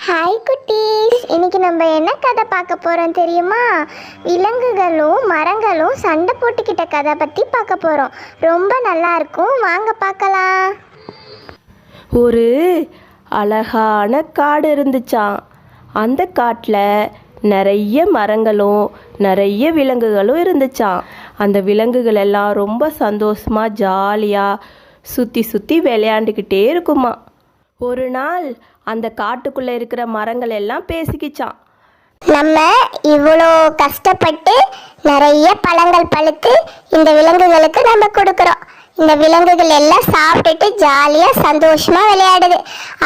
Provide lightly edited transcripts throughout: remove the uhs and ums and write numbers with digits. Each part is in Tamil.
ஹாய் குட்டீஸ், இன்னைக்கு நம்ம என்ன கதை பார்க்க போறோம் தெரியுமா? விலங்குகளும் மரங்களும் சண்டை போட்டுக்கிட்ட கதை பற்றி பார்க்க போறோம். ரொம்ப நல்லா இருக்கும், வாங்க பார்க்கலாம். ஒரு அழகான காடு இருந்துச்சாம். அந்த காட்டில் நிறைய மரங்களும் நிறைய விலங்குகளும் இருந்துச்சாம். அந்த விலங்குகள் எல்லாம் ரொம்ப சந்தோஷமாக ஜாலியாக சுற்றி சுற்றி விளையாண்டுக்கிட்டே இருக்குமா. ஒரு நாள் அந்த காட்டுக்குள்ளே இருக்கிற மரங்கள் எல்லாம் பேசிக்கிச்சான். நம்ம இவ்வளோ கஷ்டப்பட்டு நிறைய பழங்கள் பழுத்து இந்த விலங்குகளுக்கு நம்ம கொடுக்குறோம். இந்த விலங்குகள் எல்லாம் சாப்பிட்டுட்டு ஜாலியாக சந்தோஷமாக விளையாடுது.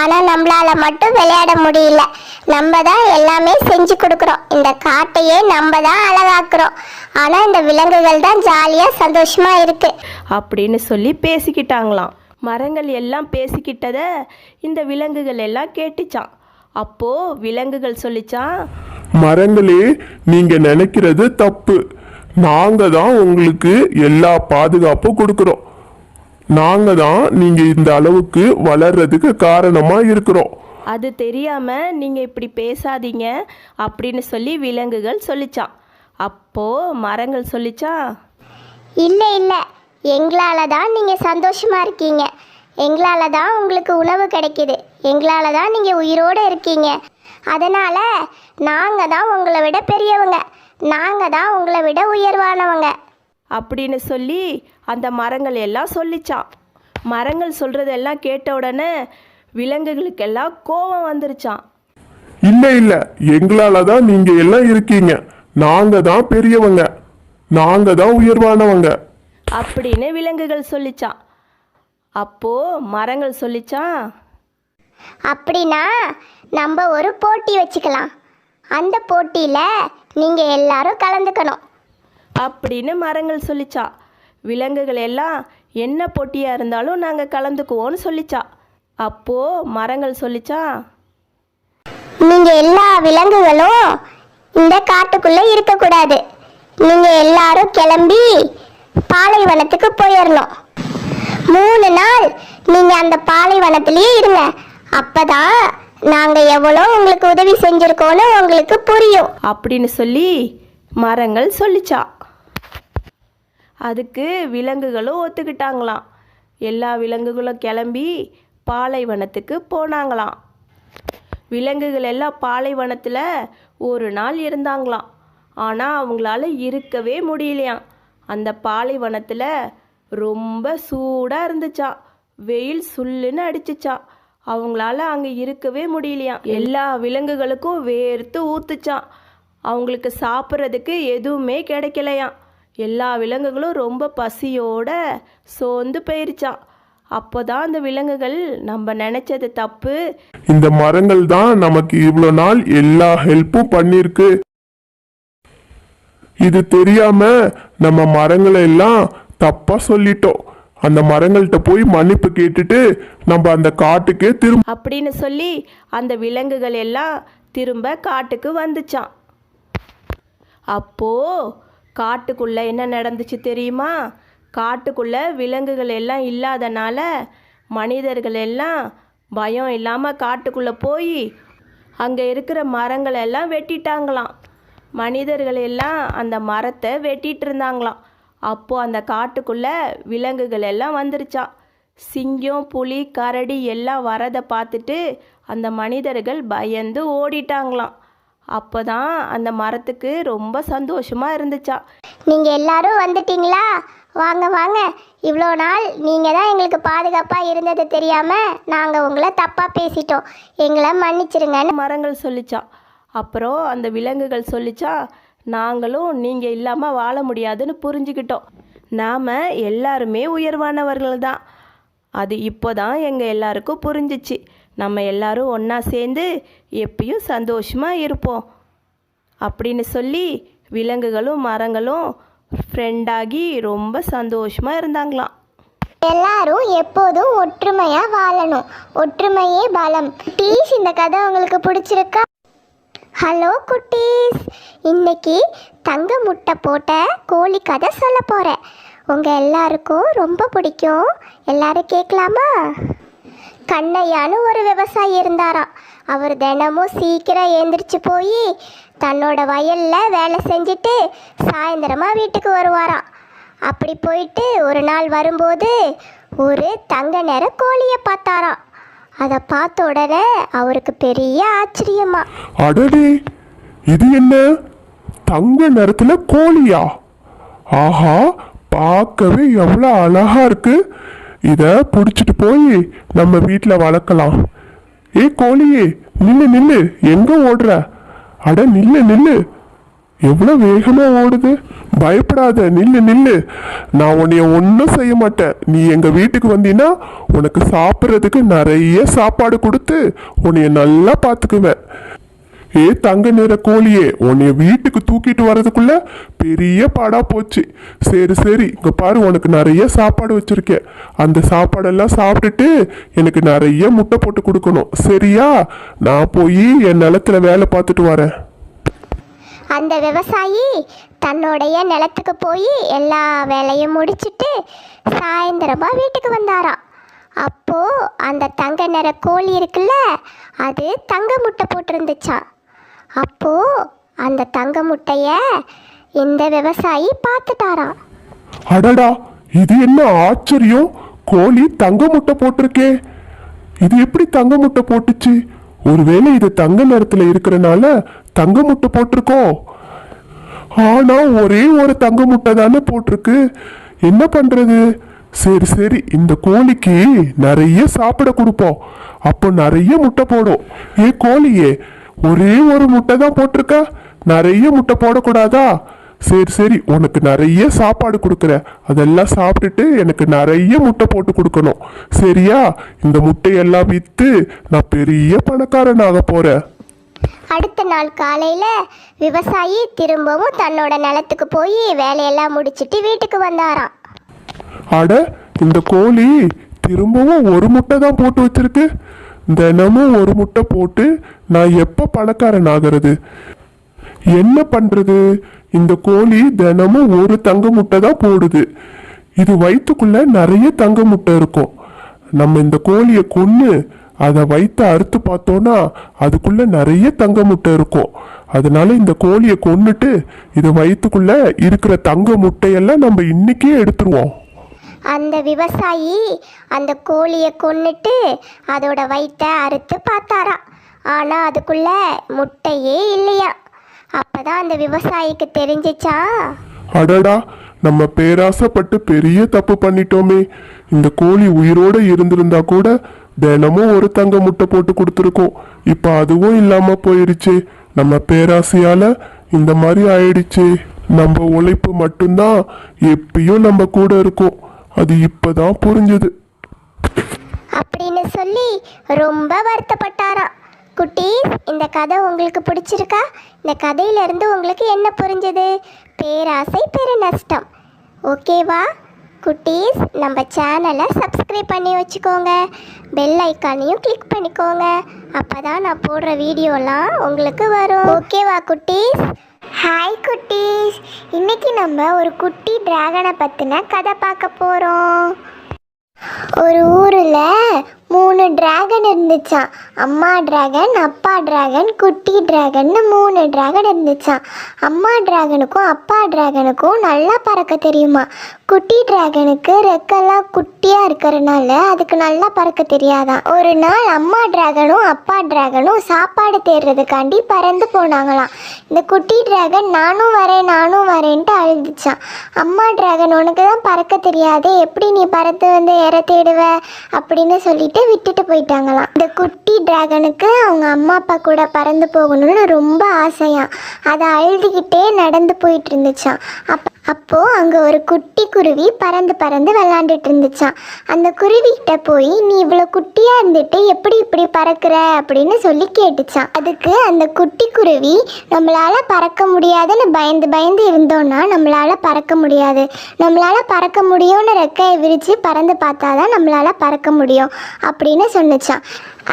ஆனால் நம்மளால மட்டும் விளையாட முடியல. நம்ம தான் எல்லாமே செஞ்சு கொடுக்குறோம். இந்த காட்டையே நம்ம தான் அழகாக்குறோம். ஆனால் இந்த விலங்குகள் தான் ஜாலியாக சந்தோஷமாக இருக்கு அப்படின்னு சொல்லி பேசிக்கிட்டாங்களாம். மரங்கள் எல்லாம் பேசிக்கிட்டதை இந்த விலங்குகள் எல்லாம் கேட்டுச்சான். அப்போ விலங்குகள் சொல்லிச்சான், மரங்களே, நீங்க நினைக்கிறது தப்பு. நாங்க தான் உங்களுக்கு எல்லா பாதுகாப்பும் கொடுக்கிறோம். நாங்க தான் நீங்க இந்த அளவுக்கு வளர்றதுக்கு காரணமா இருக்கிறோம். அது தெரியாம நீங்க இப்படி பேசாதீங்க அப்படின்னு சொல்லி விலங்குகள் சொல்லிச்சான். அப்போ மரங்கள் சொல்லிச்சான், இல்லை இல்லை, எங்களால் தான் நீங்கள் சந்தோஷமாக இருக்கீங்க. எங்களால் தான் உங்களுக்கு உணவு கிடைக்கிது. எங்களால் தான் நீங்கள் உயிரோடு இருக்கீங்க. அதனால் நாங்கள் தான் உங்களை விட பெரியவங்க. நாங்கள் தான் உங்களை விட உயர்வானவங்க அப்படின்னு சொல்லி அந்த மரங்கள் எல்லாம் சொல்லிச்சான். மரங்கள் சொல்கிறதெல்லாம் கேட்ட உடனே விலங்குகளுக்கெல்லாம் கோபம் வந்துருச்சான். இல்ல இல்ல, எங்களால தான் நீங்க எல்லாம் இருக்கீங்க. நாங்க தான் பெரியவங்க. நாங்க தான் உயர்வானவங்க அப்படின்னு விலங்குகள் சொல்லிச்சான். அப்போ மரங்கள் சொல்லிச்சான், அப்படின்னா நம்ம ஒரு போட்டி வச்சுக்கலாம். அந்த போட்டியில் நீங்கள் எல்லாரும் கலந்துக்கணும் அப்படின்னு மரங்கள் சொல்லிச்சான். விலங்குகள் எல்லாம் என்ன போட்டியாக இருந்தாலும் நாங்கள் கலந்துக்குவோன்னு சொல்லிச்சா. அப்போது மரங்கள் சொல்லிச்சான், நீங்கள் எல்லா விலங்குகளும் இந்த காட்டுக்குள்ளே இருக்கக்கூடாது. நீங்கள் எல்லாரும் கிளம்பி பாலைவனத்துக்கு போயிடணும். 3 நாள் நீங்கள் அந்த பாலைவனத்திலேயே இருங்க. அப்பதான் நாங்கள் எவ்வளோ உங்களுக்கு உதவி செஞ்சுருக்கோன்னு உங்களுக்கு புரியும் அப்படின்னு சொல்லி மரங்கள் சொல்லிச்சா. அதுக்கு விலங்குகளும் ஒத்துக்கிட்டாங்களாம். எல்லா விலங்குகளும் கிளம்பி பாலைவனத்துக்கு போனாங்களாம். விலங்குகள் எல்லாம் பாலைவனத்தில் ஒரு நாள் இருந்தாங்களாம். ஆனால் அவங்களால இருக்கவே முடியலையாம். அந்த பாலைவனத்தில் ரொம்ப சூடாக இருந்துச்சான். வெயில் சுல்லுன்னு அடிச்சிச்சான். அவங்களால அங்கே இருக்கவே முடியலையாம். எல்லா விலங்குகளுக்கும் வேர்த்து ஊத்துச்சான். அவங்களுக்கு சாப்பிட்றதுக்கு எதுவுமே கிடைக்கலையாம். எல்லா விலங்குகளும் ரொம்ப பசியோட சோர்ந்து போயிருச்சான். அப்போதான் அந்த விலங்குகள், நம்ம நினைச்சது தப்பு, இந்த மரங்கள் தான் நமக்கு இவ்வளோ நாள் எல்லா ஹெல்ப்பும் பண்ணிருக்கு. இது தெரியாம நம்ம மரங்களை எல்லாம் தப்பா சொல்லிட்டோம். அந்த மரங்கள்கிட்ட போய் மன்னிப்பு கேட்டுட்டு நம்ம அந்த காட்டுக்கே திரும்ப அப்படின்னு சொல்லி அந்த விலங்குகள் எல்லாம் திரும்ப காட்டுக்கு வந்துச்சான். அப்போ காட்டுக்குள்ள என்ன நடந்துச்சு தெரியுமா? காட்டுக்குள்ள விலங்குகள் எல்லாம் இல்லாதனால மனிதர்கள் எல்லாம் பயம் இல்லாமல் காட்டுக்குள்ளே போய் அங்கே இருக்கிற மரங்களை எல்லாம் வெட்டிட்டாங்களாம். மனிதர்கள் எல்லாம் அந்த மரத்தை வெட்டிட்டு இருந்தாங்களாம். அப்போது அந்த காட்டுக்குள்ளே விலங்குகள் எல்லாம் வந்துருச்சான். சிங்கம், புலி, கரடி எல்லாம் வரதை பார்த்துட்டு அந்த மனிதர்கள் பயந்து ஓடிட்டாங்களாம். அப்போ தான் அந்த மரத்துக்கு ரொம்ப சந்தோஷமாக இருந்துச்சா. நீங்கள் எல்லாரும் வந்துட்டீங்களா? வாங்க வாங்க. இவ்வளோ நாள் நீங்கள் தான் எங்களுக்கு பாதுகாப்பாக இருந்தது தெரியாமல் நாங்கள் உங்களை தப்பாக பேசிட்டோம். எங்களை மன்னிச்சிருங்கன்னு மரங்கள் சொல்லிச்சா. அப்புறம் அந்த விலங்குகள் சொல்லிச்சா, நாங்களும் நீங்கள் இல்லாமல் வாழ முடியாதுன்னு புரிஞ்சுக்கிட்டோம். நாம் எல்லாருமே உயர்வானவர்கள் தான். அது இப்போ தான் எங்கள் எல்லாருக்கும் புரிஞ்சிச்சு. நம்ம எல்லாரும் ஒன்றா சேர்ந்து எப்பயும் சந்தோஷமாக இருப்போம் அப்படின்னு சொல்லி விலங்குகளும் மரங்களும் ஃப்ரெண்டாகி ரொம்ப சந்தோஷமாக இருந்தாங்களாம். எல்லாரும் எப்போதும் ஒற்றுமையாக வாழணும். ஒற்றுமையே பலம். டீஸ், இந்த கதை உங்களுக்கு பிடிச்சிருக்கா? ஹலோ குட்டீஸ், இன்னைக்கு தங்க முட்டை போட்ட கோழி கதை சொல்ல போகிறேன். உங்கள் எல்லாருக்கும் ரொம்ப பிடிக்கும். எல்லாரும் கேட்கலாமா? கண்ணையான்னு ஒரு விவசாயி இருந்தாராம். அவர் தினமும் சீக்கிரம் எழுந்திரிச்சு போய் தன்னோட வயலில் வேலை செஞ்சுட்டு சாயந்தரமாக வீட்டுக்கு வருவாராம். அப்படி போயிட்டு ஒரு நாள் வரும்போது ஒரு தங்க நிற கோழியை பார்த்தாராம். அதை பார்த்த உடனே அவருக்கு பெரிய ஆச்சரியமா, அடடே, இது என்ன தங்க நிறத்துல கோழியா? ஆஹா, பார்க்கவே எவ்வளோ அழகா இருக்கு. இத பிடிச்சிட்டு போய் நம்ம வீட்டில் வளர்க்கலாம். ஏ கோழியே, நில்லு நில்லு, எங்க ஓடுற? அட நில்லு நில்லு, எவ்வளோ வேகமா ஓடுது. பயப்படாத, நில்லு நில்லு, நான் உன்னைய ஒன்றும் செய்ய மாட்டேன். நீ எங்க வீட்டுக்கு வந்தீன்னா உனக்கு சாப்பிட்றதுக்கு நிறைய சாப்பாடு கொடுத்து உன்னைய நல்லா பார்த்துக்குவேன். ஏ தங்க நிற கோழியே, உன்னைய வீட்டுக்கு தூக்கிட்டு வர்றதுக்குள்ள பெரிய பாடா போச்சு. சரி சரி, இங்க பாரு, உனக்கு நிறைய சாப்பாடு வச்சிருக்கேன். அந்த சாப்பாடெல்லாம் சாப்பிட்டுட்டு எனக்கு நிறைய முட்டை போட்டு கொடுக்கணும், சரியா? நான் போய் என் நிலத்துல வேலை பார்த்துட்டு வரேன். அந்த விவசாயி தன்னுடைய நிலத்துக்கு போய் எல்லா வேலையும் முடிச்சிட்டு சாயந்தரமாக வீட்டுக்கு வந்தாராம். அப்போ அந்த தங்க நிற கோழி இருக்குல்ல, அது தங்க முட்டை போட்டிருந்துச்சான். அப்போ அந்த தங்க முட்டைய இந்த விவசாயி பார்த்துட்டாராம். அடடா, இது என்ன ஆச்சரியம்! கோழி தங்க முட்டை போட்டிருக்கே. இது எப்படி தங்க முட்டை போட்டுச்சு? ஒருவேளை இது தங்க நிறத்துல இருக்கிறனால தங்க முட்டை போட்டிருக்கோம். ஆனா ஒரே ஒரு தங்க முட்டை தானே போட்டிருக்கு. என்ன பண்றது? சரி சரி, இந்த கோழிக்கு நிறைய சாப்பிட கொடுப்போம், அப்போ நிறைய முட்டை போடும். ஏ கோழியே, ஒரே ஒரு முட்டை தான் போட்டிருக்க, நிறைய முட்டை போடக்கூடாதா? சரி சரி, உனக்கு நிறைய சாப்பாடு கொடுக்குறேன், அதெல்லாம் சாப்பிட்டுட்டு எனக்கு நிறைய முட்டை போட்டு கொடுக்கணும், சரியா? இந்த முட்டையெல்லாம் விற்று நான் பெரிய பணக்காரனாக போறேன். அடுத்த நாள் காலையில் விவசாயி திரும்பவும் தன்னோட நிலத்துக்கு போய் வேலையெல்லாம் முடிச்சிட்டு வீட்டுக்கு வந்தாராம். அட, இந்த கோழி திரும்பவும் ஒரு முட்டை தான் போட்டு வச்சிருக்கு. தினமும் ஒரு முட்டை போட்டு நான் எப்போ பணக்காரன் ஆகிறது? என்ன பண்றது? இந்த கோழி தினமும் ஒரு தங்க முட்டை தான் போடுது. இது வயிற்றுக்குள்ள நிறைய தங்க முட்டை இருக்கும். நம்ம இந்த கோழியை கொன்று அதை வயிற்ற அறுத்து பார்த்தோன்னா அதுக்குள்ள நிறைய தங்க முட்டை இருக்கும். அதனால இந்த கோழியை கொன்னுட்டு இது வயிற்றுக்குள்ள இருக்கிற தங்க முட்டையெல்லாம் நம்ம இன்னைக்கே எடுத்துருவோம். அந்த விவசாயி அந்த கோழியை கொன்னுட்டு அதோட வயிற்றை அறுத்து பார்த்தாராம். ஆனால் அதுக்குள்ள முட்டையே இல்லையா. அப்பதான் அந்த விவசாயிக்கு தெரிஞ்சிச்சா, அடடா, நம்ம பேராசைப்பட்டு பெரிய தப்பு பண்ணிட்டோமே. இந்த கோழி உயிரோட இருந்திருந்தா கூட தினமும் ஒரு தங்க முட்டை போட்டு கொடுத்துருக்கோம். இப்போ அதுவும் இல்லாம போயிருச்சு. நம்ம பேராசையால இந்த மாதிரி ஆயிடுச்சு. நம்ம உழைப்பு மட்டும்தான் எப்பயும் நம்ம கூட இருக்கும். அது இப்பதான் புரிஞ்சுது அப்படின்னு சொல்லி ரொம்ப வருத்தப்பட்டாராம். குட்டீஸ், இந்த கதை உங்களுக்கு பிடிச்சிருக்கா? இந்த கதையிலேருந்து உங்களுக்கு என்ன புரிஞ்சது? பேராசை பெரு நஷ்டம். ஓகேவா குட்டீஸ்? நம்ம சேனலை சப்ஸ்கிரைப் பண்ணி வச்சுக்கோங்க, பெல் ஐக்கானையும் கிளிக் பண்ணிக்கோங்க. அப்போ தான் நான் போடுற வீடியோலாம் உங்களுக்கு வரும். ஓகேவா குட்டீஸ்? ஹாய் குட்டீஸ், இன்னைக்கு நம்ம ஒரு குட்டி டிராகனை பற்றின கதை பார்க்க போகிறோம். ஒரு ஊரில் 3 டிராகன் இருந்துச்சான். அம்மா டிராகன், அப்பா டிராகன், குட்டி டிராகன்னு 3 டிராகன் இருந்துச்சான். அம்மா டிராகனுக்கும் அப்பா டிராகனுக்கும் நல்லா பறக்க தெரியுமா. குட்டி டிராகனுக்கு ரெக்கெல்லாம் குட்டியாக இருக்கிறனால அதுக்கு நல்லா பறக்க தெரியாதான். ஒரு நாள் அம்மா டிராகனும் அப்பா டிராகனும் சாப்பாடு தேடுறதுக்காண்டி பறந்து போனாங்களாம். இந்த குட்டி டிராகன் நானும் வரேன்ட்டு அழுதுச்சான். அம்மா டிராகன், உனக்கு தான் பறக்க தெரியாதே, எப்படி நீ பறந்து வந்து இற தேடுவ அப்படின்னு சொல்லிட்டு விட்டுட்டு போயிட்டாங்களாம். இந்த குட்டி டிராகனுக்கு அவங்க அம்மா அப்பா கூட பறந்து போகணும்னு ரொம்ப ஆசையாம். அதை அழுதுகிட்டே நடந்து போயிட்டு இருந்துச்சான். அப்போ அங்கே ஒரு குட்டி குருவி பறந்து விளையாண்டுட்டு இருந்துச்சான். அந்த குருவிகிட்ட போய், நீ இவ்வளோ குட்டியாக இருந்துட்டு எப்படி இப்படி பறக்கிற அப்படின்னு சொல்லி கேட்டுச்சான். அதுக்கு அந்த குட்டி குருவி, நம்மளால பறக்க முடியாதுன்னு பயந்து இருந்தோன்னா நம்மளால பறக்க முடியாது. நம்மளால பறக்க முடியும்னு ரெக்கையை விரித்து பறந்து பார்த்தாதான் நம்மளால பறக்க முடியும் அப்படின்னு சொன்னிச்சான்.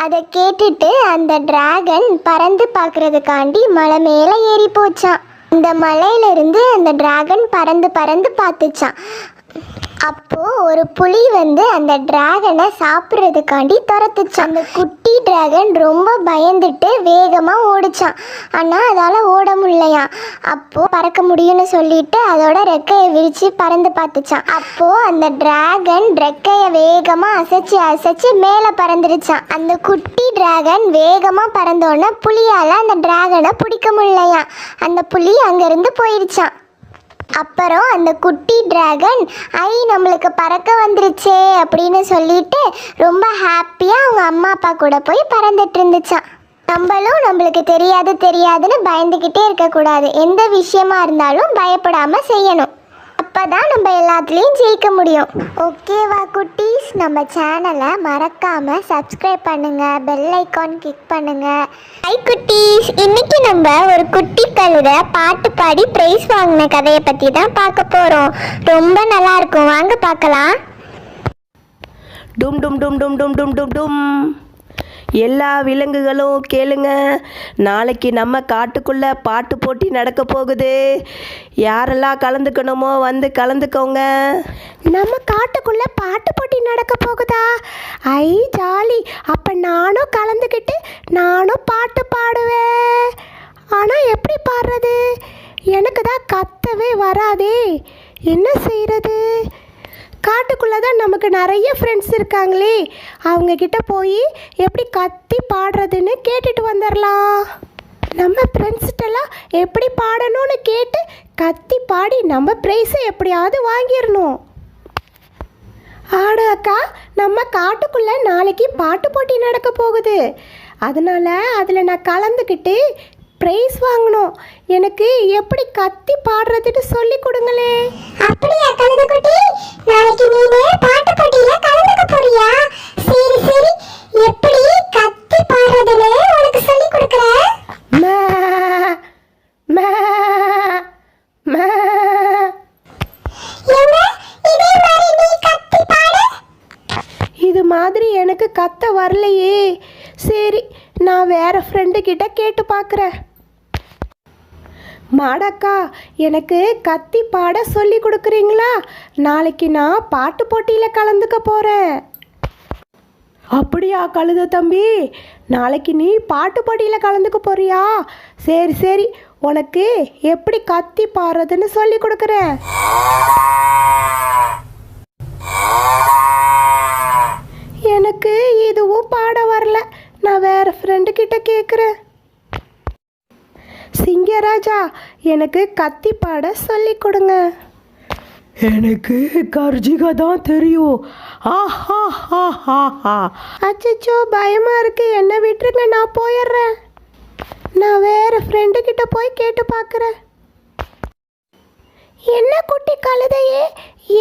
அதை கேட்டுட்டு அந்த டிராகன் பறந்து பார்க்கறதுக்காண்டி மலை மேலே ஏறி போச்சான். இந்த மலையிலிருந்து அந்த டிராகன் பறந்து பார்த்துச்சான். அப்போ ஒரு புலி வந்து அந்த டிராகனை சாப்பிட்றதுக்காண்டி துரத்துச்சு. அந்த குட்டி டிராகன் ரொம்ப பயந்துட்டு வேகமாக ஓடிச்சான். ஆனால் அதால் ஓட முடியலையாம். அப்போது பறக்க முடியும்னு சொல்லிட்டு அதோட ரெக்கையை விரித்து பறந்து பார்த்துச்சான். அப்போது அந்த டிராகன் ரெக்கையை வேகமாக அசைச்சு மேலே பறந்துருச்சான். அந்த குட்டி டிராகன் வேகமாக பறந்தோன்னே புலியால் அந்த டிராகனை பிடிக்க முடியலையாம். அந்த புலி அங்கேருந்து போயிடுச்சான். அப்புறம் அந்த குட்டி டிராகன் நம்மளுக்கு பறக்க வந்துருச்சே அப்படின்னு சொல்லிட்டு ரொம்ப ஹாப்பியாக அவங்க அம்மா அப்பா கூட போய் பறந்துட்டு இருந்துச்சான். நம்மளுக்கு தெரியாதுன்னு பயந்துக்கிட்டே இருக்கக்கூடாது. எந்த விஷயமா இருந்தாலும் பயப்படாமல் செய்யணும். அப்பதான் நம்ம எல்லாத்துலேயும் ஜெயிக்க முடியும். ஓகேவா குட்டீஸ், நம்ம சேனலை மறக்காம சப்ஸ்கிரைப் பண்ணுங்க, பெல் ஐக்கான் கிளிக் பண்ணுங்க. ஹை குட்டீஸ், இன்னைக்கு நம்ம ஒரு குட்டி கழுதை பாட்டு பாடி பிரைஸ் வாங்கின கதையை பற்றி தான் பார்க்க போகிறோம். ரொம்ப நல்லா இருக்கும், வாங்க பார்க்கலாம். டும் டும் டும் டும் டும் டும் டும் டும். எல்லா விலங்குகளும் கேளுங்க, நாளைக்கு நம்ம காட்டுக்குள்ளே பாட்டு போட்டி நடக்க போகுது. யாரெல்லாம் கலந்துக்கணுமோ வந்து கலந்துக்கோங்க. நம்ம காட்டுக்குள்ளே பாட்டு போட்டி நடக்க போகுதா? ஐ ஜாலி! அப்போ நானும் கலந்துக்கிட்டு நானும் பாட்டு பாடுவேன். ஆனால் எப்படி பாடுறது? எனக்கு தான் கத்தவே வராதே, என்ன செய்கிறது? காட்டுக்குள்ளே தான் நமக்கு நிறைய ஃப்ரெண்ட்ஸ் இருக்காங்களே, அவங்கக்கிட்ட போய் எப்படி கத்தி பாடுறதுன்னு கேட்டுட்டு வந்துடலாம். நம்ம ஃப்ரெண்ட்ஸ்கிட்டலாம் எப்படி பாடணும்னு கேட்டு கத்தி பாடி நம்ம ப்ரைஸை எப்படியாவது வாங்கிடணும். அக்கா, நம்ம காட்டுக்குள்ளே நாளைக்கு பாட்டு போட்டி நடக்க போகுது. அதனால் அதில் நான் கலந்துக்கிட்டு ப்ரைஸ் வாங்கணும். எனக்கு எப்படி கத்தி பாடுறதுன்னு சொல்லி கொடுங்களே. அப்படியா கழுதைக்குட்டி, நாளைக்கு நீனே பாட்டு போட்டியில கலந்துக்க போறியா? சரி சரி, எப்படி கத்தி பாடுறதுன்னு உனக்கு சொல்லி கொடுக்குறேன். மா மா மா. என்ன இதே மாதிரி நீ கத்தி பாடு? இது மாதிரி எனக்கு கத்த வரலையே. சரி, நான் வேற ஃப்ரெண்டு கிட்ட கேட்டு பார்க்குறேன். மாடக்கா, எனக்கு கத்தி பாட சொல்லி கொடுக்குறீங்களா? நாளைக்கு நான் பாட்டு போட்டியில் கலந்துக்க போகிறேன். அப்படியா கழுத தம்பி, நாளைக்கு நீ பாட்டு போட்டியில் கலந்துக்க போறியா? சரி சரி, உனக்கு எப்படி கத்தி பாடுறதுன்னு சொல்லி கொடுக்குறேன். எனக்கு இதுவும் பாட வரல, நான் வேற ஃப்ரெண்டு கிட்ட கேட்குறேன். சிங்கராஜா, எனக்கு கத்தி பாட சொல்லி கொடுங்க. எனக்கு கர்ஜிகா தான் தெரியும். அச்சோ, பயமா இருக்கு, என்ன விட்டுருங்க, நான் போயிடுறேன். நான் வேற ஃப்ரெண்டு கிட்ட போய் கேட்டு பார்க்குறேன். என்ன குட்டி கழுதையே,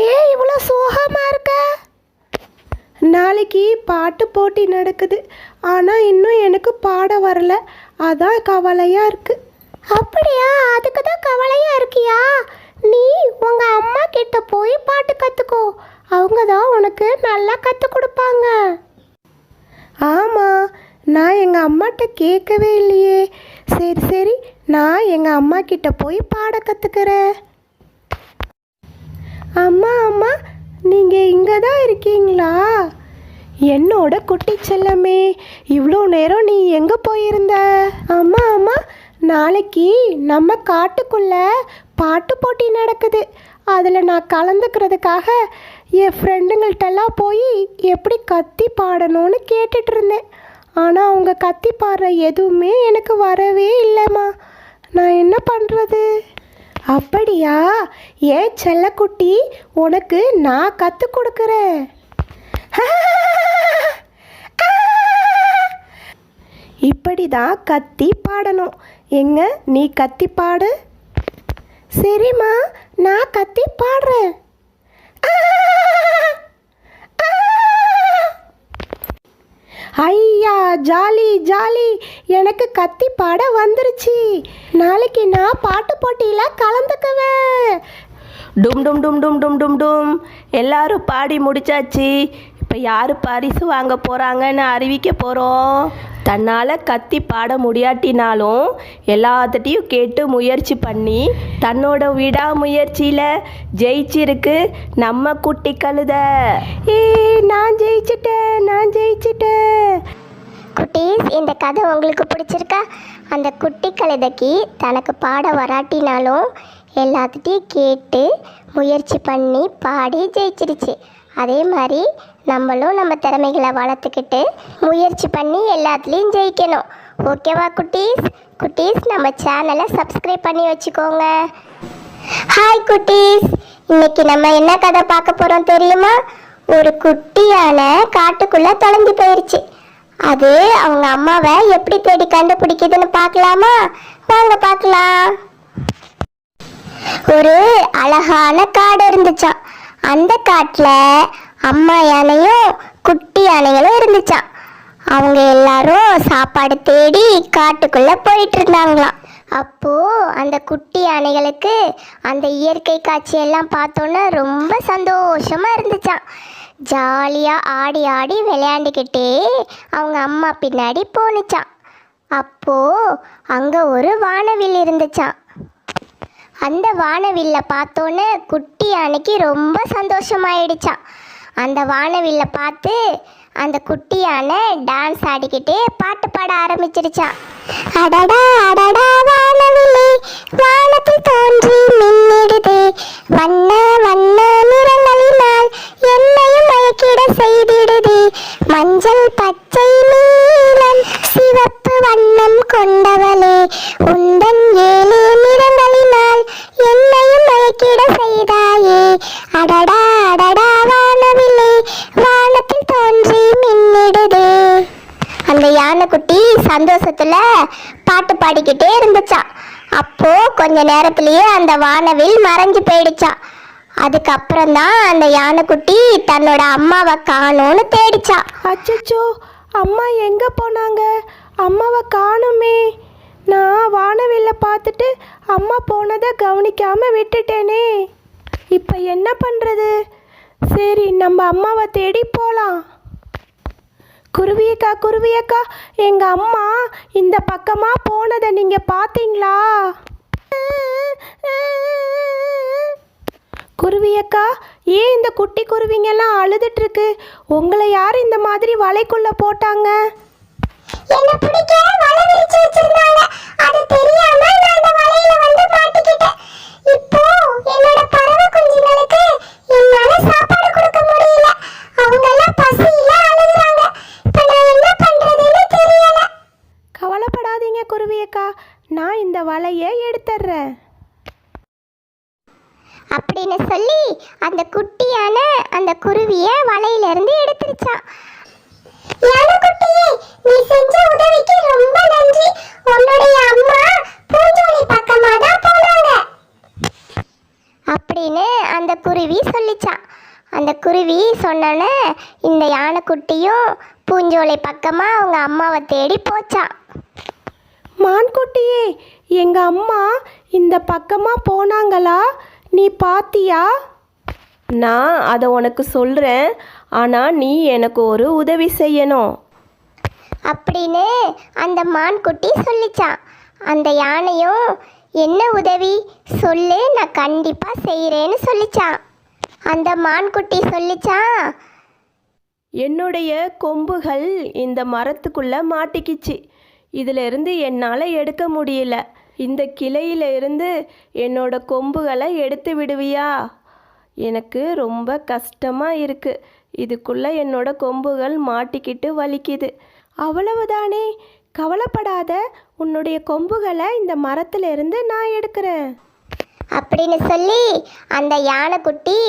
ஏன் இவ்வளோ சோகமா இருக்க? நாளைக்கு பாட்டு போட்டி நடக்குது, ஆனால் இன்னும் எனக்கு பாட வரல, அதான் கவலையாக இருக்கு. அப்படியா, அதுக்கு தான் கவலையாக இருக்கியா? நீ உங்கள் அம்மா கிட்ட போய் பாட்டு கற்றுக்கோ, அவங்க தான் உனக்கு நல்லா கற்றுக் கொடுப்பாங்க. ஆமாம், நான் எங்கள் அம்மாட்ட கேட்கவே இல்லையே. சரி சரி, நான் எங்கள் அம்மா கிட்ட போய் பாட கற்றுக்கிறேன். அம்மா அம்மா, நீங்கள் இங்கே தான் இருக்கீங்களா? என்னோட குட்டி செல்லமே, இவ்வளோ நேரம் நீ எங்கே போயிருந்த? அம்மா அம்மா, நாளைக்கு நம்ம காட்டுக்குள்ள பாட்டு போட்டி நடக்குது, அதில் நான் கலந்துக்கிறதுக்காக என் ஃப்ரெண்டுங்கள்ட்டெல்லாம் போய் எப்படி கத்தி பாடணும்னு கேட்டுட்டு இருந்தேன். ஆனால் அவங்க கத்தி பாடுற எதுவுமே எனக்கு வரவே இல்லைம்மா, நான் என்ன பண்ணுறது? அப்படியா, ஏன் செல்லக்குட்டி, உனக்கு நான் கற்றுக் கொடுக்குறேன். இப்படி தான் கத்தி பாடணும். எங்க நீ கத்தி பாடு. சரிம்மா, நான் கத்தி பாடுறேன். ஐயா ஜாலி ஜாலி, எனக்கு கத்தி பாட வந்துருச்சு. நாளைக்கு நான் பாட்டு போட்டியில் கலந்துக்குவேன். டும் டும் டும் டும் டும் டும் டும். எல்லாரும் பாடி முடிச்சாச்சு. இப்போ இப்போ யார் பரிசு வாங்க போகிறாங்கன்னு அறிவிக்க போகிறோம். தன்னால் கத்தி பாட முடியாட்டினாலும் எல்லாத்திட்டையும் கேட்டு முயற்சி பண்ணி தன்னோட விடாமுயற்சியில் ஜெயிச்சிருக்கு நம்ம குட்டி கழுதை. நான் ஜெயிச்சிட்டேன். குட்டீஸ், இந்த கதை உங்களுக்கு பிடிச்சிருக்கா? அந்த குட்டி கழுதைக்கு தனக்கு பாட வராட்டினாலும் எல்லாத்துட்டையும் கேட்டு முயற்சி பண்ணி பாடி ஜெயிச்சிருச்சு. அதே மாதிரி நம்மளும் நம்ம திறமைகளை வளர்த்துக்கிட்டு முயற்சி பண்ணி எல்லாத்துலேயும் ஜெயிக்கணும். ஓகேவா குட்டீஸ், நம்ம சேனலை சப்ஸ்கிரைப் பண்ணி வச்சுக்கோங்க. ஹாய் குட்டீஸ், இன்னைக்கு நம்ம என்ன கதை பார்க்க போகிறோம் தெரியுமா? ஒரு குட்டியான காட்டுக்குள்ளே தொலைஞ்சு போயிடுச்சு. அது அவங்க அம்மாவை எப்படி தேடி கண்டுபிடிக்குதுன்னு பார்க்கலாமா? வாங்க பார்க்கலாம். ஒரு அழகான காடு இருந்துச்சாம். அந்த காட்டில் அம்மா யானையும் குட்டி யானைகளும் இருந்துச்சாம். அவங்க எல்லாரும் சாப்பாடு தேடி காட்டுக்குள்ள போயிட்டு இருந்தாங்களாம். அப்போ அந்த குட்டி யானைகளுக்கு அந்த இயற்கை காட்சியெல்லாம் பார்த்தோன்னே ரொம்ப சந்தோஷமா இருந்துச்சாம். ஜாலியாக ஆடி ஆடி விளையாண்டுக்கிட்டே அவங்க அம்மா பின்னாடி போணுச்சான். அப்போ அங்கே ஒரு வானவில் இருந்துச்சான். அந்த வானவில்லை பார்த்தோன்னே குட்டி யானைக்கு ரொம்ப சந்தோஷமாயிடுச்சான். அந்த வானவில்லை பார்த்து அந்த குட்டி யானை டான்ஸ் ஆடிக்கிட்டே பாட்டு பாட ஆரம்பிச்சிருச்சான். அடடா அடடா வானவில்லை வானத்தில் தோன்றி மின்னிடுதே, வண்ண வண்ண நிறங்களினால் என்னையும் மயக்கிட செய்திடுதே, மஞ்சள் பச்சை நீலம் சிவப்பு வண்ணம் கொண்டவளே, உந்தன் 7 நிறங்களினால் என்னையும் மயக்கிட செய்தாயே, அடடா அடடா வானவில்லை வானத்தில் தோன்றி மின்னிடுதே. அந்த யானைக்குட்டி சந்தோஷத்துல பாட்டு பாடிக்கிட்டே இருந்துச்சான். அப்போ கொஞ்ச நேரத்திலேயே அந்த வானவில் மறைஞ்சு போயிடுச்சான். அதுக்கப்புறம் தான் அந்த யானைக்குட்டி தன்னோட அம்மாவை காணோன்னு தேடிச்சா. அச்சச்சோ, அம்மா எங்கே போனாங்க? அம்மாவை காணுமே. நான் வானவில்லை பார்த்துட்டு அம்மா போனதை கவனிக்காமல் விட்டுட்டேனே. இப்போ என்ன பண்ணுறது? சரி, நம்ம அம்மாவை தேடி போகலாம். குருவியக்கா, எங்கள் அம்மா இந்த பக்கமாக போனதை நீங்கள் பார்த்தீங்களா? குருவியக்கா, ஏன் இந்த குட்டி குருவிங்கெல்லாம் அழுதுட்டுருக்கு? உங்களை யார் இந்த மாதிரி வலைக்குள்ளே போட்டாங்க? என்ன பிடிக்க வலை விரிச்சு வச்சிருந்தாங்க. அது தெரியாம நான் அந்த வலையில வந்து மாட்டிக்கிட்டேன். இப்போ என்னோட பறவை குஞ்சுங்களுக்கு என்னால சாப்பாடு கொடுக்க முடியல. அவங்க எல்லாம் பசியில அழுகுறாங்க. இப்போ நான் என்ன பண்றதுன்னு தெரியல. கவலைப்படாதீங்க குருவியக்கா, நான் இந்த வலையை எடுத்துடுறேன் அப்படின்னு சொல்லி அந்த குட்டியான அந்த குருவிய வலையில இருந்து எடுத்துருச்சான். யானைக்குட்டியே, நீ செஞ்ச உதவிக்கு ரொம்ப நன்றி. உன்னுடைய அம்மா பூஞ்சோலை பக்கமா தான் போனாங்க அப்படின்னு அந்த குருவி சொல்லிச்சான். அந்த குருவி சொன்னோன்னே இந்த யானைக்குட்டியும் பூஞ்சோலை பக்கமா அவங்க அம்மாவை தேடி போச்சான். மான்குட்டியே, எங்கள் அம்மா இந்த பக்கமாக போனாங்களா? நீ பாத்தியா? நான் அதை உனக்கு சொல்கிறேன், ஆனால் நீ எனக்கு ஒரு உதவி செய்யணும் அப்படின்னு அந்த மான்குட்டி சொல்லிச்சான். அந்த யானையும் என்ன உதவி சொல்லு, நான் கண்டிப்பாக செய்கிறேன்னு சொல்லிச்சான். அந்த மான்குட்டி சொல்லிச்சான், என்னுடைய கொம்புகள் இந்த மரத்துக்குள்ளே மாட்டிக்கிச்சு. இதிலிருந்து என்னால் எடுக்க முடியல. இந்த கிளையில இருந்து என்னோட கொம்புகளை எடுத்து விடுவியா? எனக்கு ரொம்ப கஷ்டமாக இருக்குது. இதுக்குள்ளே என்னோட கொம்புகள் மாட்டிக்கிட்டு வலிக்குது. அவ்வளவுதானே, கவலைப்படாத, உன்னுடைய கொம்புகளை இந்த மரத்திலிருந்து நான் எடுக்கிறேன் அப்படின்னு சொல்லி அந்த யானைக்குட்டி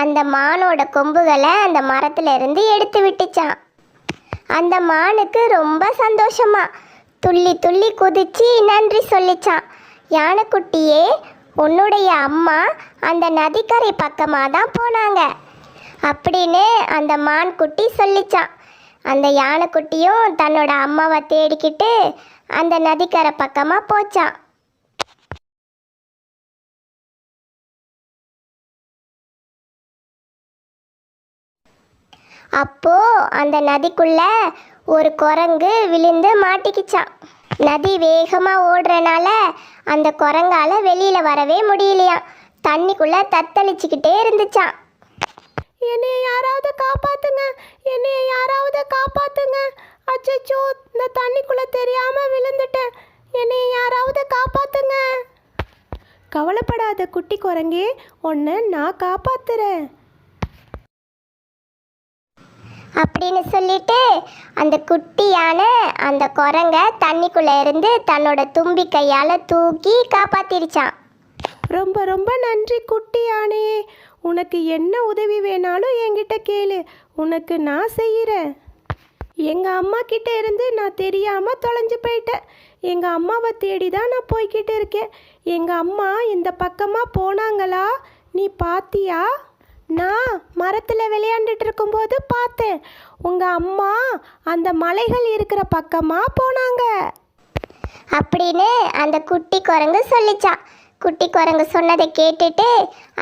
அந்த மானோட கொம்புகளை அந்த மரத்துல இருந்து எடுத்து விட்டுச்சான். அந்த மானுக்கு ரொம்ப சந்தோஷமா துள்ளி துள்ளி குதிச்சு நன்றி சொல்லிச்சான். யானைக்குட்டியே, உன்னுடைய அம்மா அந்த நதிக்கரை பக்கமாக தான் போனாங்க அப்படின்னு அந்த மான்குட்டி சொல்லிச்சான். அந்த யானைக்குட்டியும் தன்னோட அம்மாவை தேடிக்கிட்டு அந்த நதிக்கரை பக்கமாக போச்சான். அப்போ அந்த நதிக்குள்ள ஒரு குரங்கு விழுந்து மாட்டிக்கிச்சான். நதி வேகமா ஓடுறனால அந்த குரங்கால வெளியில வரவே முடியலையாம். தண்ணிக்குள்ள தத்தளிச்சுக்கிட்டே இருந்துச்சான். என்னைய யாராவது காப்பாத்துங்க, என்னைய யாராவது காப்பாத்துங்க. அச்சச்சோ, இந்த தண்ணிக்குள்ள தெரியாம விழுந்துட்டேன், என்னைய யாராவது காப்பாத்துங்க. கவலைப்படாத குட்டி குரங்கே, உன்னை நான் காப்பாத்துறேன் அப்படின்னு சொல்லிட்டு அந்த குட்டி யானை அந்த குரங்க தண்ணிக்குள்ள இருந்து தன்னோட தும்பி கையால தூக்கி காப்பாத்திருச்சான். ரொம்ப ரொம்ப நன்றி குட்டி யானையே. உனக்கு என்ன உதவி வேணாலும் என்கிட்ட கேளு, உனக்கு நான் செய்கிறேன். எங்கள் அம்மா கிட்ட இருந்து நான் தெரியாமல் தொலைஞ்சு போயிட்டேன். எங்கள் அம்மாவை தேடி தான் நான் போய்கிட்டு இருக்கேன். எங்கள் அம்மா இந்த பக்கமாக போனாங்களா? நீ பாத்தியா? நான் மரத்தில் விளையாண்டுட்டு இருக்கும்போது பார்த்தேன். உங்கள் அம்மா அந்த மலைகள் இருக்கிற பக்கமாக போனாங்க அப்படின்னு அந்த குட்டி குரங்கு சொல்லிச்சான். குட்டி குரங்கு சொன்னதை கேட்டுட்டு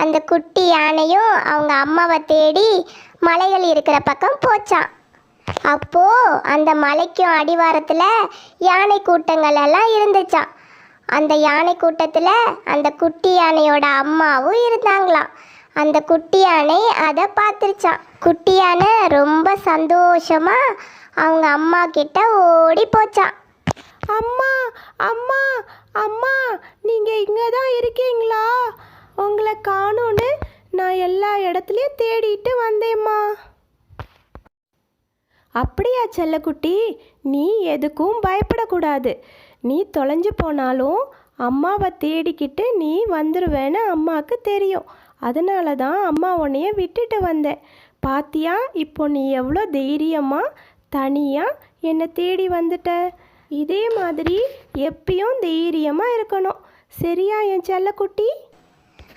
அந்த குட்டி யானையும் அவங்க அம்மாவை தேடி மலைகள் இருக்கிற பக்கம் போச்சான். அப்போ அந்த மலைக்கும் அடிவாரத்தில் யானை கூட்டங்கள் எல்லாம் இருந்துச்சான். அந்த யானை கூட்டத்தில் அந்த குட்டி யானையோட அம்மாவும் இருந்தாங்களாம். அந்த குட்டி யானை அதை பார்த்துருச்சான். குட்டி யானை ரொம்ப சந்தோஷமா அவங்க அம்மா கிட்ட ஓடி போச்சான். அம்மா அம்மா அம்மா, நீங்கள் இங்கே தான் இருக்கீங்களா? உங்களை காணோன்னு நான் எல்லா இடத்துலையும் தேடிட்டு வந்தேம்மா. அப்படியா செல்லக்குட்டி, நீ எதுக்கும் பயப்படக்கூடாது. நீ தொலைஞ்சு போனாலும் அம்மாவை தேடிக்கிட்டு நீ வந்துடுவேன்னு அம்மாவுக்கு தெரியும். அதனால தான் அம்மா உன்னைய விட்டுட்டு வந்தேன். பாத்தியா, இப்போ நீ எவ்வளோ தைரியமாக தனியாக என்னை தேடி வந்துட்ட. இதே மாதிரி எப்பயும் தைரியமாக இருக்கணும். சரியா என் செல்லக்குட்டி?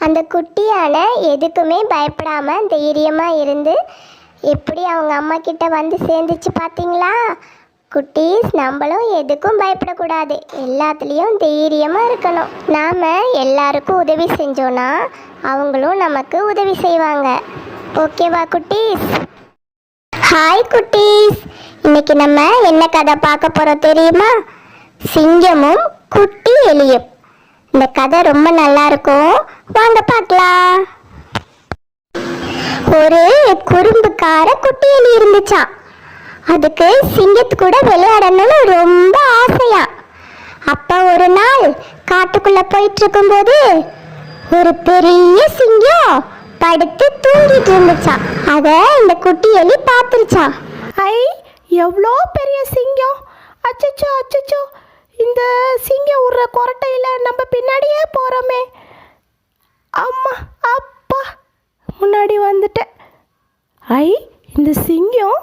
அந்த குட்டியான எதுக்குமே பயப்படாம தைரியமா இருந்து எப்படி அவங்க அம்மா கிட்ட வந்து சேர்ந்துச்சு பார்த்தீங்களா? குட்டீஸ், நம்மளும் எதுக்கும் பயப்படக்கூடாது, எல்லாத்துலேயும் தைரியமா இருக்கணும். நாம எல்லாருக்கும் உதவி செஞ்சோன்னா அவங்களும் நமக்கு உதவி செய்வாங்க. ஓகேவா குட்டீஸ்? ஹாய் குட்டீஸ், இன்னைக்கு நம்ம என்ன கதை பார்க்க போறோம் தெரியுமா? சிங்கமும் குட்டி எலியும். இந்த கதை ரொம்ப நல்லா இருக்கும், வாங்க பார்க்கலாம். ஒரு குறும்புக்கார குட்டி எலி இருந்துச்சான். அதுக்கு சிங்கத்து கூட விளையாடணும்னு ரொம்ப ஆசையா. அப்ப ஒரு நாள் காட்டுக்குள்ள போயிட்டு இருக்கும்போது ஒரு பெரிய சிங்கம் படுத்து தூங்கிட்டு இருந்துச்சான். அத இந்த குட்டி எலி பார்த்துருச்சான். ஐ, எவ்வளோ பெரிய சிங்கம்! அச்சச்சோ அச்சச்சோ, இந்த சிங்கம் உள்ள கொரட்டையில் நம்ம பின்னாடியே போகிறோமே. அம்மா அப்பா, முன்னாடி வந்துட்டேன். ஐ, இந்த சிங்கம்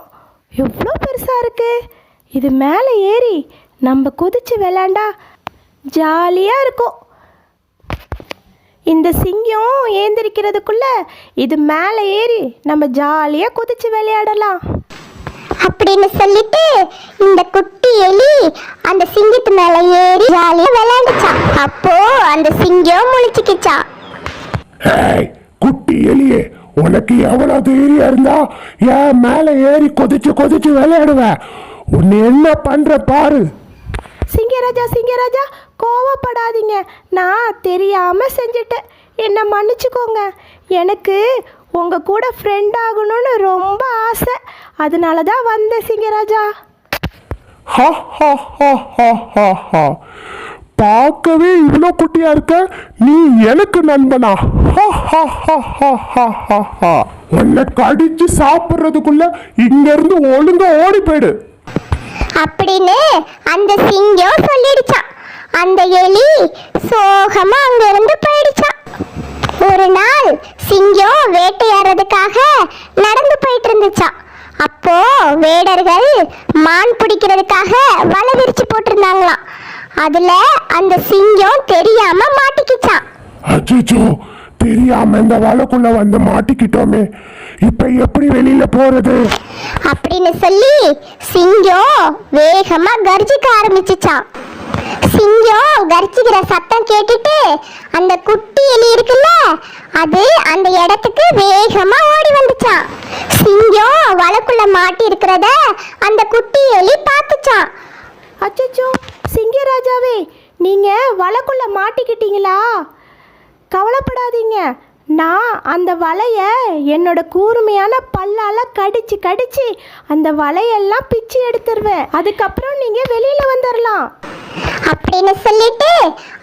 எவ்வளோ பெருசாக இருக்கு. இது மேலே ஏறி நம்ம குதிச்சு விளாண்டா ஜாலியாக இருக்கும். இந்த சிங்கம் ஏந்திரிக்கிறதுக்குள்ள இது மேலே ஏறி நம்ம ஜாலியாக குதிச்சு விளையாடலாம் அப்படின்னு சொல்லிட்டு இந்த குட்டி எலி அந்த சிங்கத்து மேல ஏறி ஜாலியா விளையாண்டுச்சான். அப்போ அந்த சிங்கம் முழிச்சுக்கிச்சான். ஏய் குட்டி எலியே, உனக்கு எவ்வளவு தைரியம் இருந்தா ஏன் மேல ஏறி கொதிச்சு கொதிச்சு விளையாடுவ? உன்னை என்ன பண்ற பாரு. சிங்கராஜா சிங்கராஜா, கோவப்படாதீங்க, நான் தெரியாம செஞ்சுட்டேன், என்னை மன்னிச்சுக்கோங்க. எனக்கு உங்க கூட ஃப்ரெண்ட் ஆகணும்னு ரொம்ப ஆசை, அதனால தான் வந்தேன் சிங்கராஜா. பார்க்கவே இவ்வளோ குட்டியா இருக்க, நீ எனக்கு நண்பனா? உன்னை கடிச்சு சாப்பிட்றதுக்குள்ள இங்க இருந்து ஒழுங்கா ஓடி போயிடு அப்படின்னு அந்த சிங்கம் சொல்லிடுச்சான். அந்த எலி சோகமா அங்க இருந்து போயிடுச்சான். ஒரு நாள் சிங்கம் வேட்டையாடுறதுக்காக நடந்து போயிட்டு இருந்துச்சான். அப்போ வேடர்கள் மான் பிடிக்கிறதுக்காக வலை விரிச்சு போட்டிருந்தாங்களாம். அதுல அந்த சிங்கம் தெரியாம மாட்டிக்கிச்சான். அச்சோ, தெரியாம இந்த வலைக்குள்ள வந்து மாட்டிக்கிட்டோமே, இப்ப எப்படி வெளியில போறது அப்படின்னு சொல்லி சிங்கம் வேகமா கர்ஜிக்க ஆரம்பிச்சுச்சான். சிங்கம் கர்ச்சிக்கிற சத்தம் கேட்டுட்டு அந்த குட்டி எலி இருக்குல்ல, அது அந்த இடத்துக்கு வேகமா ஓடி வந்துச்சான். சிங்கம் வலைக்குள்ள மாட்டி இருக்கிறத அந்த குட்டி எலி பார்த்துச்சான். அச்சச்சோ, சிங்கராஜாவே, நீங்க வலைக்குள்ள மாட்டிக்கிட்டீங்களா? கவலைப்படாதீங்க, நான் அந்த வலைய என்னோட கூர்மையான பல்லால கடிச்சு கடிச்சு அந்த வலையெல்லாம் பிச்சு எடுத்துருவேன். அதுக்கப்புறம் நீங்க வெளியில வந்துடலாம் அப்படின்னு சொல்லிட்டு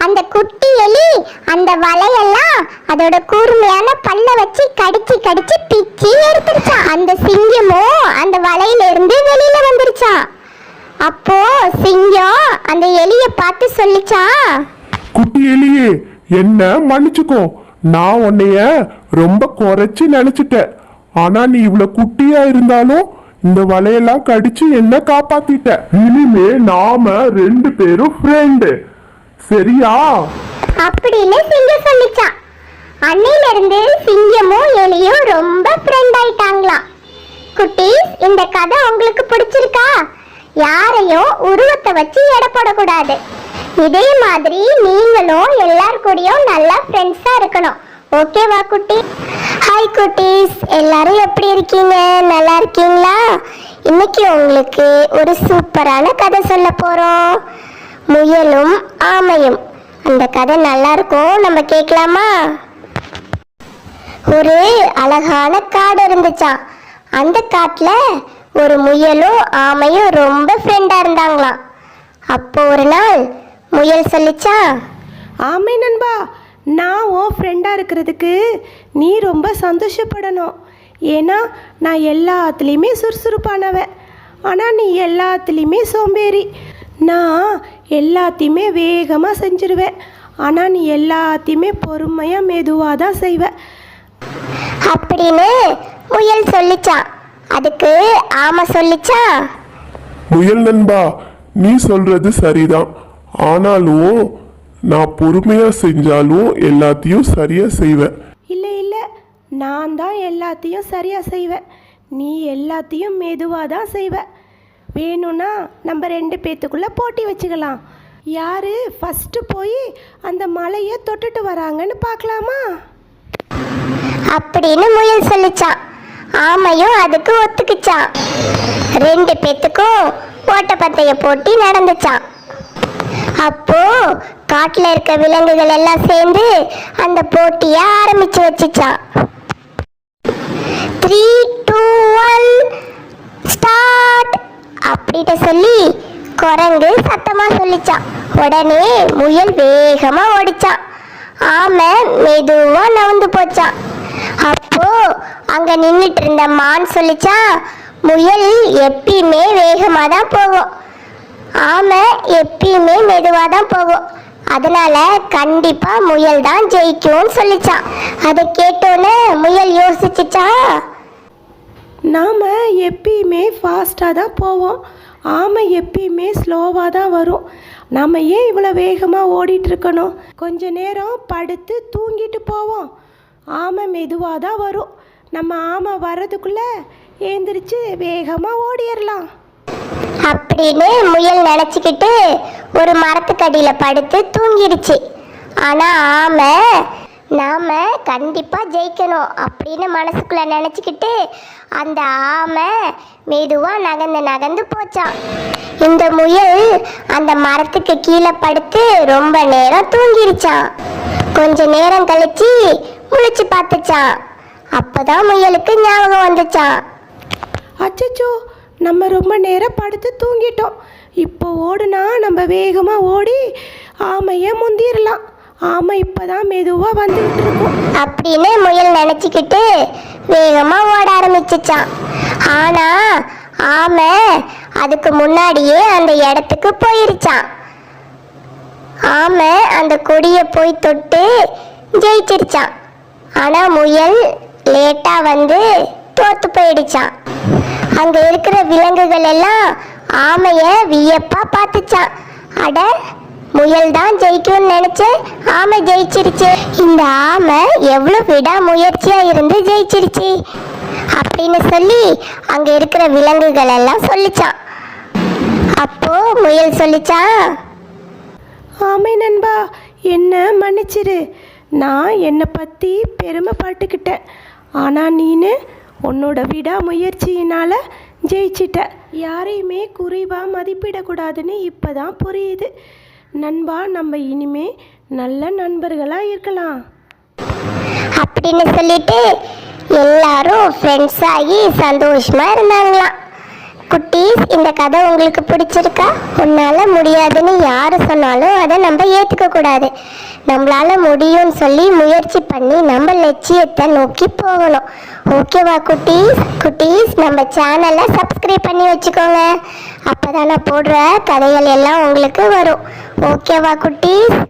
அந்த குட்டி எலி அந்த வலையெல்லாம் அதோட கூர்மையான பல்ல வச்சு கடிச்சு கடிச்சு பிச்சு எடுத்துருச்சான். அந்த சிங்கமும் அந்த வலையில இருந்து வெளியில வந்துருச்சான். அப்போ சிங்கம் அந்த எலிய பார்த்து சொல்லிச்சான், குட்டி எலியே, என்ன மன்னிச்சுக்கோ, நான் உன்னைய ரொம்ப குறைச்சி நினைச்சிட்டேன். ஆனா நீ இவ்வளவு குட்டியா இருந்தாலும் இந்த வலையெல்லாம் கடிச்சு என்ன காப்பாத்திட்ட. இனிமே நாம 2 பேரும் ஃப்ரெண்டு, சரியா? அப்படின்னு சிங்கம் சொல்லிச்சான். அன்னையில இருந்து சிங்கமும் எலியும் ரொம்ப ஃப்ரெண்ட் ஆயிட்டாங்களாம். குட்டீஸ், இந்த கதை உங்களுக்கு பிடிச்சிருக்கா? யாரையும் உருவத்தை வச்சு எடை போடக்கூடாது. இதே மாதிரி நீங்களும் எல்லார் கூடயும் நல்லா ஃப்ரெண்ட்ஸா இருக்கணும். ஓகேவா குட்டி? ஹாய் குட்டீஸ், எல்லாரும் எப்படி இருக்கீங்க? நல்லா இருக்கீங்களா? இன்னைக்கு உங்களுக்கு ஒரு சூப்பரான கதை சொல்ல போறோம், முயலும் ஆமையும். அந்த கதை நல்லா இருக்கும், நம்ம கேட்கலாமா? ஒரு அழகான காடு இருந்துச்சாம். அந்த காட்டுல ஒரு முயலும் ஆமையும் ரொம்ப ஃப்ரெண்டா இருந்தாங்களாம். அப்போ ஒரு நாள் முயல் சொல்லிச்சா, ஆமை நண்பா, நான் உன் ஃப்ரெண்டாக இருக்கிறதுக்கு நீ ரொம்ப சந்தோஷப்படணும். ஏன்னா நான் எல்லாத்துலேயுமே சுறுசுறுப்பானவன், ஆனால் நீ எல்லாத்துலேயுமே சோம்பேறி. நான் எல்லாத்தையுமே வேகமாக செஞ்சிருவேன், ஆனால் நீ எல்லாத்தையுமே பொறுமையாக மெதுவாக தான் செய்வேன் அப்படின்னு முயல் சொல்லிச்சான். அதுக்கு ஆமை சொல்லிச்சா, முயல் நண்பா, நீ சொல்றது சரிதான். ஆனாலும் நான் பொறுமையா செஞ்சாலும் எல்லாத்தையும் சரியா செய்வேன். இல்லை இல்லை, நான் தான் எல்லாத்தையும் சரியாக செய்வேன், நீ எல்லாத்தையும் மெதுவாக தான் செய்வ. வேணும்னா நம்ம 2 பேத்துக்குள்ளே போட்டி வச்சுக்கலாம். யார் ஃபஸ்ட்டு போய் அந்த மலையை தொட்டுட்டு வராங்கன்னு பார்க்கலாமா? அப்படின்னு முயல் சொல்லிச்சான். ஆமையும் அதுக்கு ஒத்துக்குச்சான். 2 பேத்துக்கும் ஓட்டப்பந்தய போட்டி நடந்துச்சான். அப்போ காட்டுல இருக்க விலங்குகள் எல்லாம் சேர்ந்து அந்த போட்டிய ஆரம்பிச்சு வச்சுச்சான். 3, 2, 1 ஸ்டார்ட் அப்படின்ட்டு சொல்லி குரங்கு சத்தமா சொல்லிச்சான். உடனே முயல் வேகமா ஓடிச்சான். ஆமை மெதுவா நவுந்து போச்சான். அப்போ அங்க நின்றுட்டு இருந்த மான் சொல்லிச்சான், முயல் எப்பயுமே வேகமா தான் போகும், ஆமை எப்பயுமே மெதுவாக தான் போகும், அதனால கண்டிப்பா முயல் தான் ஜெயிக்கும்னு சொல்லிச்சான். அதை கேட்டோன்னே முயல் யோசிச்சுச்சா, நாம் எப்பயுமே ஃபாஸ்ட்டாக தான் போவோம், ஆமை எப்பயுமே ஸ்லோவாக தான் வரும். நம்ம ஏன் இவ்வளோ வேகமாக ஓடிட்டுருக்கணும்? கொஞ்ச நேரம் படுத்து தூங்கிட்டு போவோம், ஆமை மெதுவாக தான் வரும். நம்ம ஆமை வர்றதுக்குள்ளே ஏந்திரிச்சு வேகமாக ஓடிடலாம் அப்படின்னு முயல் நினச்சிக்கிட்டு ஒரு மரத்துக்கடியில் படுத்து தூங்கிடுச்சு. ஆனால் ஆமை நாம கண்டிப்பாக ஜெயிக்கணும் அப்படின்னு மனசுக்குள்ளே நினச்சிக்கிட்டு அந்த ஆமை மெதுவாக நகர்ந்து போச்சான். இந்த முயல் அந்த மரத்துக்கு கீழே படுத்து ரொம்ப நேரம் தூங்கிருச்சான். கொஞ்ச நேரம் கழிச்சு முழிச்சு பார்த்துச்சான். அப்போதான் முயலுக்கு ஞாபகம் வந்துச்சான், அச்சச்சோ, நம்ம ரொம்ப நேரம் படுத்து தூங்கிட்டோம். இப்போ ஓடுனா நம்ம வேகமாக ஓடி ஆமையை முந்திரலாம். ஆமை இப்போ தான் மெதுவாக வந்துக்கிட்டு இருக்கும் அப்படின்னு முயல் நினச்சிக்கிட்டு வேகமாக ஓட ஆரம்பிச்சிச்சான். ஆனால் ஆமை அதுக்கு முன்னாடியே அந்த இடத்துக்கு போயிருச்சான். ஆமை அந்த கொடியை போய் தொட்டு ஜெயிச்சிருச்சான். ஆனால் முயல் லேட்டாக வந்து தோத்து போயிடுச்சான். அங்கே இருக்கிற விலங்குகள் எல்லாம் ஆமையை வியப்பாக பார்த்துச்சான். அட, முயல் தான் ஜெயிக்கும்னு நினைச்சேன், ஆமை ஜெயிச்சிருச்சு. இந்த ஆமை எவ்வளோ விடாமுயற்சியா இருந்து ஜெயிச்சிருச்சு அப்படின்னு சொல்லி அங்க இருக்கிற விலங்குகள் எல்லாம் சொல்லிச்சான். அப்போ முயல் சொல்லிச்சான், ஆமாம் அறியாமை நண்பா, என்ன மன்னிச்சிரு. நான் என்னை பற்றி பெருமைப்பட்டுக்கிட்டேன். ஆனால் நீனு உன்னோட விடாமுயற்சியினால் ஜெயிச்சிட்ட. யாரையுமே குறைவாக மதிப்பிடக்கூடாதுன்னு இப்போ தான் புரியுது. நண்பா, நம்ம இனிமே நல்ல நண்பர்களாக இருக்கலாம். அப்படின்னு சொல்லிட்டு எல்லாரும் ஃப்ரெண்ட்ஸ் ஆகி சந்தோஷமா இருந்தாங்களாம். குட்டீஸ், இந்த கதை உங்களுக்கு பிடிச்சிருக்கா? உன்னால முடியாதுன்னு யாரு சொன்னாலும் அதை நம்ம ஏத்துக்க கூடாது. நம்மளால முடியும்னு சொல்லி முயற்சி பண்ணி நம்ம லட்சியத்தை நோக்கி போகணும். ஓகேவா குட்டீஸ்? குட்டீஸ், நம்ம சேனலை சப்ஸ்கிரைப் பண்ணி வச்சுக்கோங்க. அப்பதான் நான் போடுற கதைகள் எல்லாம் உங்களுக்கு வரும். ஓகேவா குட்டீஸ்?